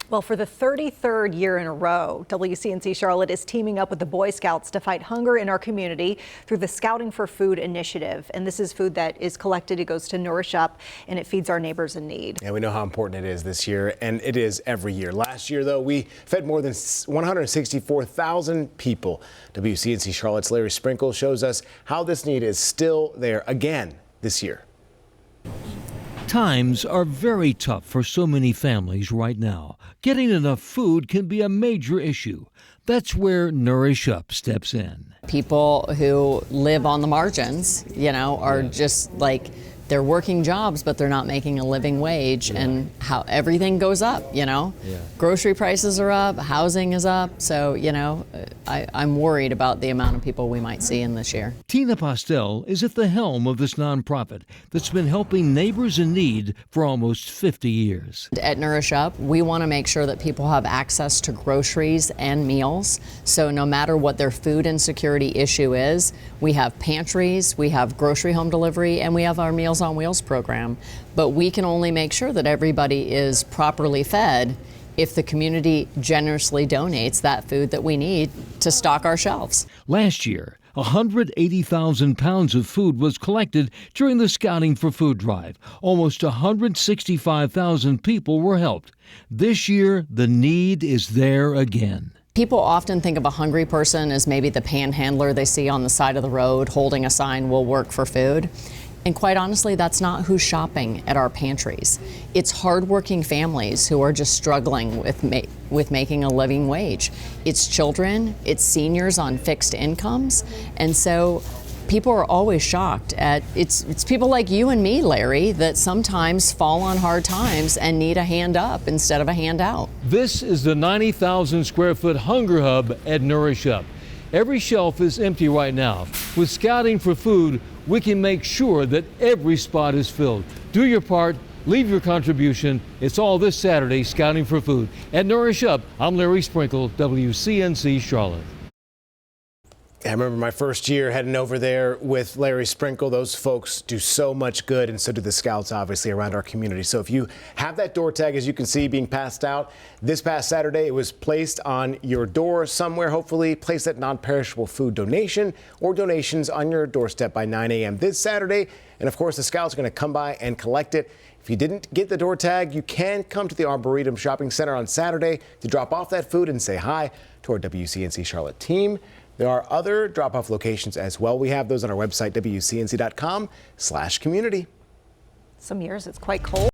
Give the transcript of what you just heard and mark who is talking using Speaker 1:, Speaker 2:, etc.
Speaker 1: Well, for the 33rd year in a row, WCNC Charlotte is teaming up with the Boy Scouts to fight hunger in our community through the Scouting for Food initiative. And this is food that is collected. It goes to Nourish Up, and it feeds our neighbors in need.
Speaker 2: Yeah, we know how important it is this year, and it is every year. Last year, though, we fed more than 164,000 people. WCNC Charlotte's Larry Sprinkle shows us how this need is still there again this year.
Speaker 3: Times are very tough for so many families right now. Getting enough food can be a major issue. That's where Nourish Up steps in.
Speaker 4: People who live on the margins, are just like, they're working jobs, but they're not making a living wage, and how everything goes up, Grocery prices are up, housing is up, so, I'm worried about the amount of people we might see in this year.
Speaker 3: Tina Postel is at the helm of this nonprofit that's been helping neighbors in need for almost 50 years.
Speaker 4: At Nourish Up, we want to make sure that people have access to groceries and meals, so no matter what their food insecurity issue is, we have pantries, we have grocery home delivery, and we have our Meals on Wheels program. But we can only make sure that everybody is properly fed if the community generously donates that food that we need to stock our shelves.
Speaker 3: Last year, 180,000 pounds of food was collected during the Scouting for Food drive. Almost 165,000 people were helped. This year, the need is there again.
Speaker 4: People often think of a hungry person as maybe the panhandler they see on the side of the road holding a sign, "We'll work for food." And quite honestly, that's not who's shopping at our pantries. It's hardworking families who are just struggling with making a living wage. It's children, it's seniors on fixed incomes, and so people are always shocked at it's people like you and me, Larry, that sometimes fall on hard times and need a hand up instead of a hand out.
Speaker 3: This is the 90,000 square foot hunger hub at Nourish Up. Every shelf is empty right now. With Scouting for Food, we can make sure that every spot is filled. Do your part, leave your contribution. It's all this Saturday, Scouting for Food. At Nourish Up, I'm Larry Sprinkle, WCNC Charlotte.
Speaker 2: I remember my first year heading over there with Larry Sprinkle. Those folks do so much good, and so do the Scouts, obviously, around our community. So if you have that door tag, as you can see, being passed out this past Saturday, it was placed on your door somewhere, hopefully. Place that non-perishable food donation or donations on your doorstep by 9 a.m. this Saturday. And, of course, the Scouts are going to come by and collect it. If you didn't get the door tag, you can come to the Arboretum Shopping Center on Saturday to drop off that food and say hi to our WCNC Charlotte team. There are other drop-off locations as well. We have those on our website, WCNC.com/community.
Speaker 1: Some years it's quite cold.